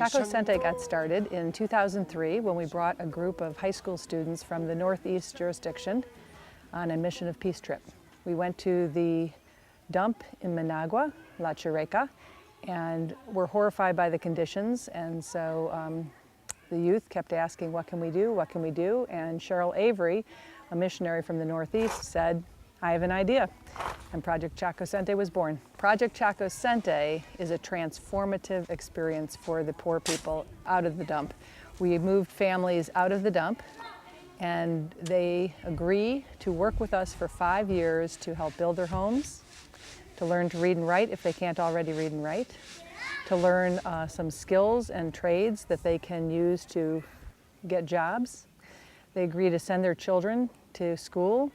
Chacocente got started in 2003 when we brought a group of high school students from the Northeast jurisdiction on a mission of peace trip. We went to the dump in Managua, La Chirreca, and were horrified by the conditions, and so the youth kept asking, what can we do, what can we do? And Cheryl Avery, a missionary from the Northeast, said, I have an idea. And Project Chacocente was born. Project Chacocente is a transformative experience for the poor people out of the dump. We moved families out of the dump, and they agree to work with us for 5 years to help build their homes, to learn to read and write if they can't already read and write, to learn some skills and trades that they can use to get jobs. They agree to send their children to school,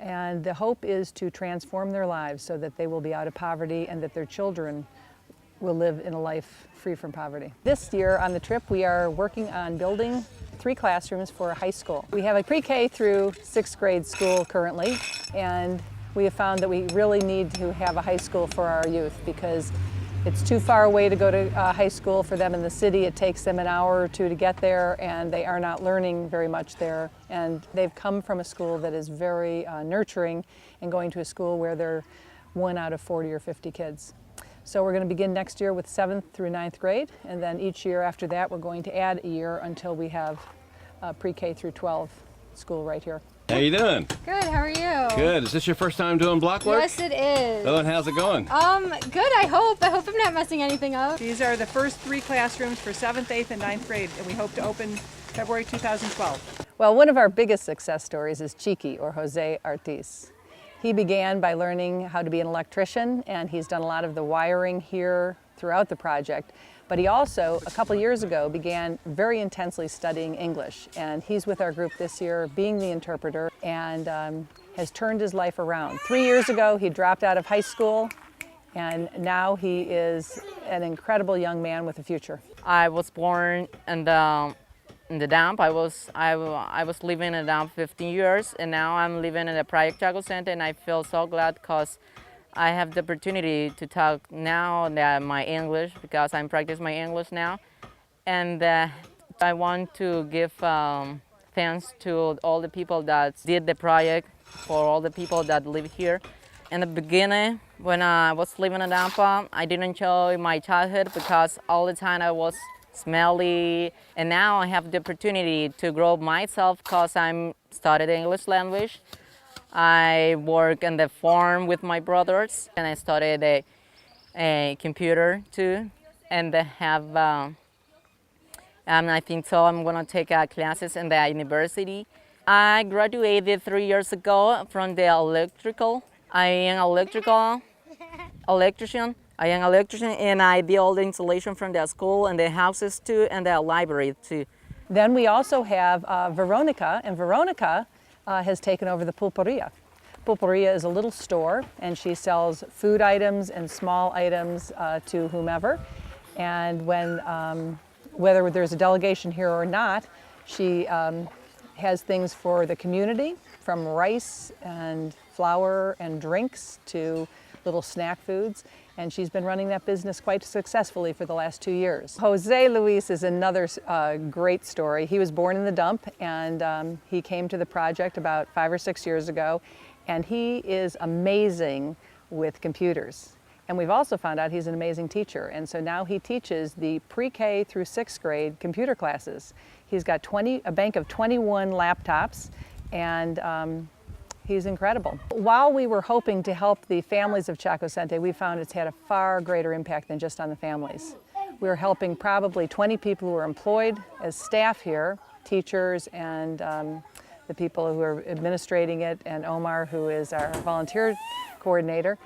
and the hope is to transform their lives so that they will be out of poverty and that their children will live in a life free from poverty. This year on the trip we are working on building 3 classrooms for a high school. We have a pre-K through 6th grade school currently, and we have found that we really need to have a high school for our youth because it's too far away to go to high school for them in the city. It takes them an hour or 2 to get there, and they are not learning very much there. And they've come from a school that is very nurturing and going to a school where they're 1 out of 40 or 50 kids. So we're going to begin next year with 7th through 9th grade, and then each year after that we're going to add a year until we have pre-K through 12 school right here. How you doing? Good, how are you? Good. Is this your first time doing block work? Yes, it is. Oh, and how's it going? Good, I hope. I hope I'm not messing anything up. These are the first 3 classrooms for 7th, 8th, and 9th grade, and we hope to open February 2012. Well, one of our biggest success stories is Chiqui, or Jose Ortiz. He began by learning how to be an electrician, and he's done a lot of the wiring here throughout the project. But he also, a couple years ago, began very intensely studying English. And he's with our group this year, being the interpreter, and has turned his life around. 3 years ago, he dropped out of high school, and now he is an incredible young man with a future. I was born in the dump. I was living in the dump 15 years, and now I'm living in the Project Chacocente, and I feel so glad because I have the opportunity to talk now that my English, because I'm practicing my English now. And I want to give thanks to all the people that did the project, for all the people that live here. In the beginning, when I was living in Nampa, I didn't enjoy my childhood because all the time I was smelly. And now I have the opportunity to grow myself because I'm studying English language. I work in the farm with my brothers, and I studied a computer too, and I have, I think so I'm gonna take classes in the university. I graduated 3 years ago from the electrical. I am electrician, and I did all the installation from the school and the houses too, and the library too. Then we also have Veronica, and Veronica has taken over the pulperia. Pulperia is a little store, and she sells food items and small items to whomever. And when, whether there's a delegation here or not, she has things for the community, from rice and flour and drinks to little snack foods. And she's been running that business quite successfully for the last 2 years. Jose Luis is another great story. He was born in the dump, and he came to the project about 5 or 6 years ago, and he is amazing with computers. And we've also found out he's an amazing teacher, and so now he teaches the pre-K through 6th grade computer classes. He's got a bank of 21 laptops, and he's incredible. While we were hoping to help the families of Chacocente, we found it's had a far greater impact than just on the families. We're helping probably 20 people who are employed as staff here, teachers and the people who are administrating it, and Omar, who is our volunteer coordinator.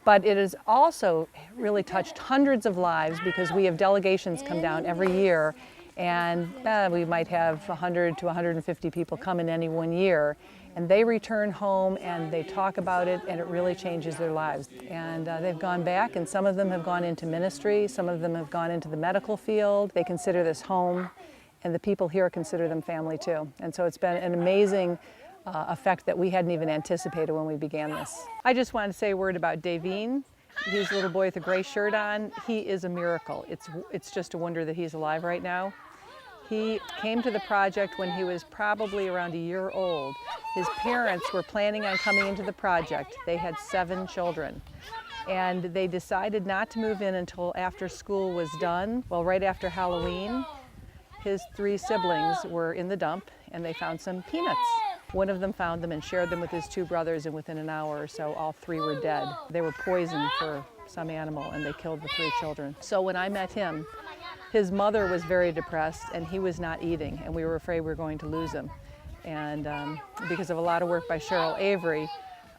But it has also really touched hundreds of lives because we have delegations come down every year, and we might have 100 to 150 people come in any one year. And they return home and they talk about it, and it really changes their lives. And they've gone back, and some of them have gone into ministry, some of them have gone into the medical field. They consider this home, and the people here consider them family too. And so it's been an amazing effect that we hadn't even anticipated when we began this. I just wanted to say a word about Davine. He's a little boy with a gray shirt on. He is a miracle. It's just a wonder that he's alive right now. He came to the project when he was probably around a year old. His parents were planning on coming into the project. They had 7 children. And they decided not to move in until after school was done. Well, right after Halloween, his 3 siblings were in the dump and they found some peanuts. One of them found them and shared them with his 2 brothers, and within an hour or so, all 3 were dead. They were poisoned for some animal and they killed the 3 children. So when I met him, his mother was very depressed and he was not eating, and we were afraid we were going to lose him. And because of a lot of work by Cheryl Avery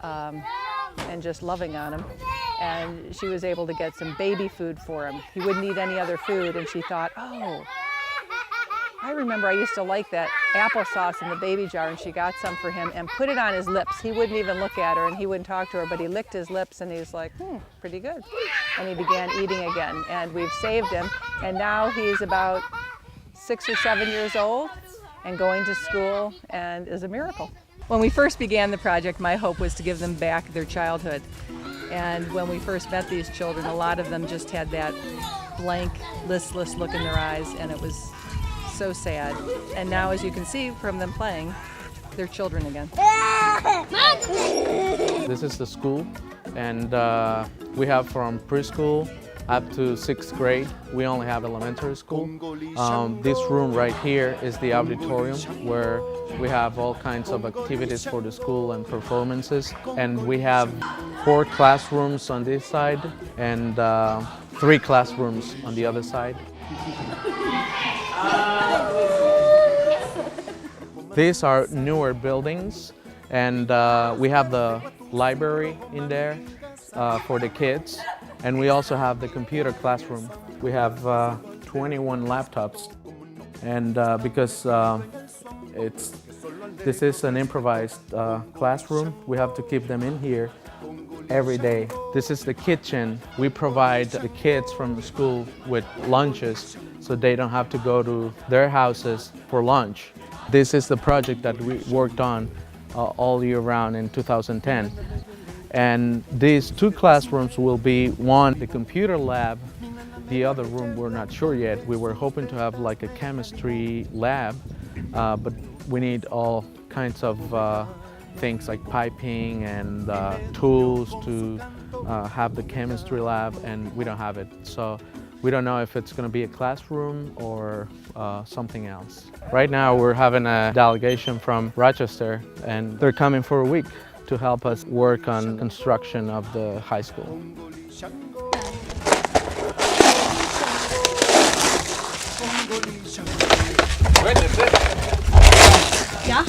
and just loving on him, and she was able to get some baby food for him. He wouldn't eat any other food, and she thought, oh, I remember I used to like that applesauce in the baby jar, and she got some for him and put it on his lips. He wouldn't even look at her and he wouldn't talk to her, but he licked his lips and he was like, pretty good. And he began eating again, and we've saved him. And now he's about 6 or 7 years old and going to school and is a miracle. When we first began the project, my hope was to give them back their childhood. And when we first met these children, a lot of them just had that blank, listless look in their eyes, and it was so sad. And now, as you can see from them playing, they're children again. This is the school, and we have from preschool up to 6th grade. We only have elementary school. This room right here is the auditorium, where we have all kinds of activities for the school and performances. And we have 4 classrooms on this side and 3 classrooms on the other side. These are newer buildings, and we have the library in there for the kids, and we also have the computer classroom. We have 21 laptops, and because this is an improvised classroom, we have to keep them in here every day. This is the kitchen. We provide the kids from the school with lunches so they don't have to go to their houses for lunch. This is the project that we worked on all year round in 2010. And these 2 classrooms will be one, the computer lab. The other room, we're not sure yet. We were hoping to have like a chemistry lab, but we need all kinds of things like piping and tools to have the chemistry lab, and we don't have it. So we don't know if it's going to be a classroom or something else. Right now we're having a delegation from Rochester, and they're coming for a week to help us work on construction of the high school. Yeah?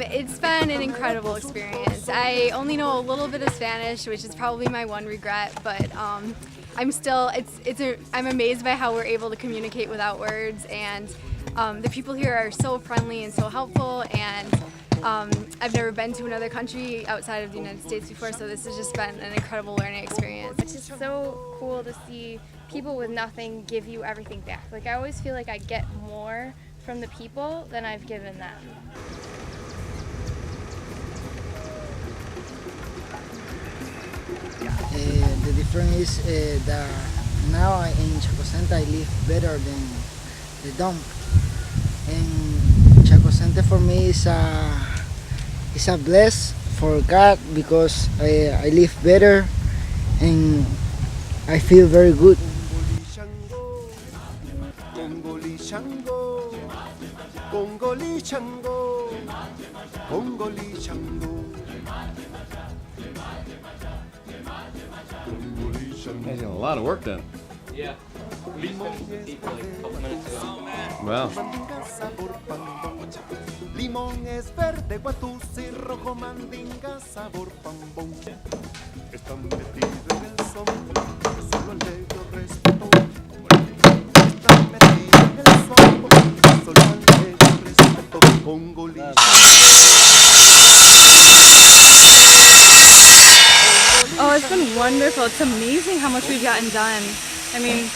It's been an incredible experience. I only know a little bit of Spanish, which is probably my one regret, but I'm amazed by how we're able to communicate without words, and the people here are so friendly and so helpful, and I've never been to another country outside of the United States before, so this has just been an incredible learning experience. It's just so cool to see people with nothing give you everything back. Like, I always feel like I get more from the people than I've given them. The difference is that now in Chacocente I live better than the dump. And Chacocente for me is a bless for God, because I live better and I feel very good. He's got a lot of work done. Yeah, we just finished the people like a couple minutes ago. Wow. Limón es verde, guatusi rojo, mandinga, sabor pambón. Están metidos en el son, solo el legio respeto. Están metidos en el son, solo el legio respeto. Congolí. Oh, it's been wonderful. It's amazing how much we've gotten done. I mean,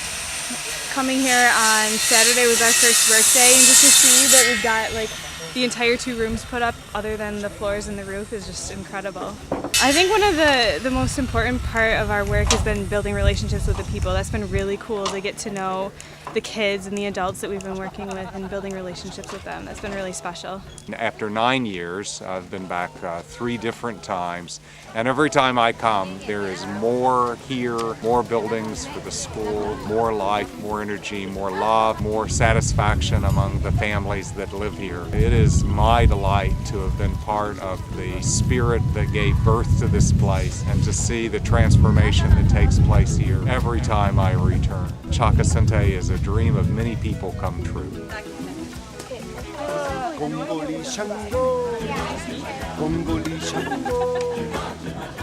Coming here on Saturday was our first birthday, and just to see that we've got like the entire 2 rooms put up other than the floors and the roof is just incredible. I think one of the most important part of our work has been building relationships with the people. That's been really cool to get to know the kids and the adults that we've been working with and building relationships with them. That's been really special. After 9 years, I've been back 3 different times, and every time I come, there is more here, more buildings for the school, more life, more energy, more love, more satisfaction among the families that live here. It is my delight to have been part of the spirit that gave birth to this place and to see the transformation that takes place here every time I return. Chacocente is a dream of many people come true. Congoli Shango, Congoli Shango,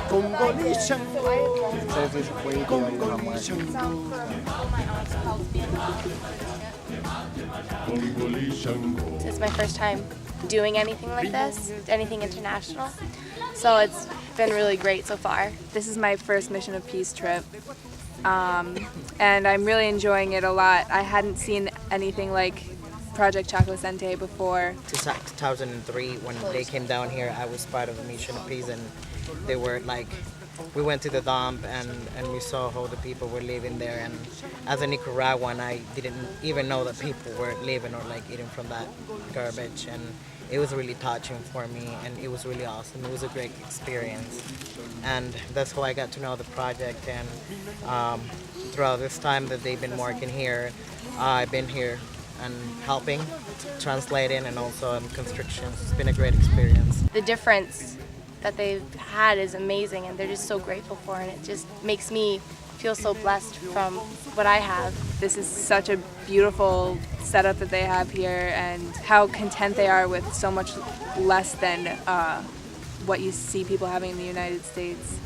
Congoli Shango, Congoli Shango. It's my first time doing anything like this, anything international, so it's been really great so far. This is my first Mission of Peace trip, and I'm really enjoying it a lot. I hadn't seen anything like Project Chacocente before. 2003, when they came down here, I was part of the Mission of Peace, and they were like, we went to the dump and we saw how the people were living there, and as a Nicaraguan, I didn't even know that people were living or like eating from that garbage, and it was really touching for me, and it was really awesome. It was a great experience, and that's how I got to know the project. And throughout this time that they've been working here, I've been here and helping, translating, and also construction. It's been a great experience. The difference that they've had is amazing, and they're just so grateful for it, and it just makes me feel so blessed from what I have. This is such a beautiful setup that they have here, and how content they are with so much less than what you see people having in the United States.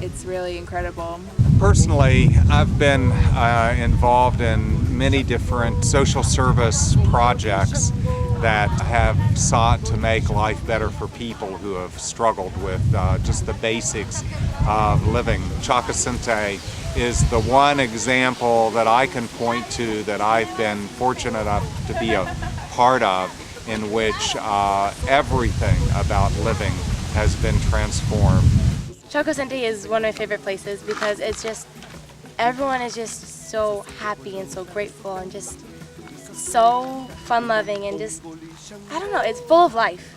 It's really incredible. Personally, I've been involved in many different social service projects that have sought to make life better for people who have struggled with just the basics of living. Chacocente is the one example that I can point to that I've been fortunate enough to be a part of, in which everything about living has been transformed. Chacocente is one of my favorite places because it's just, everyone is just so happy and so grateful and just so fun-loving, and just, I don't know, it's full of life.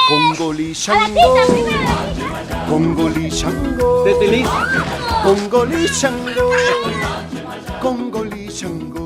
Congoli Shango, Congoli Shango, Congoli Shango, Congoli Shango.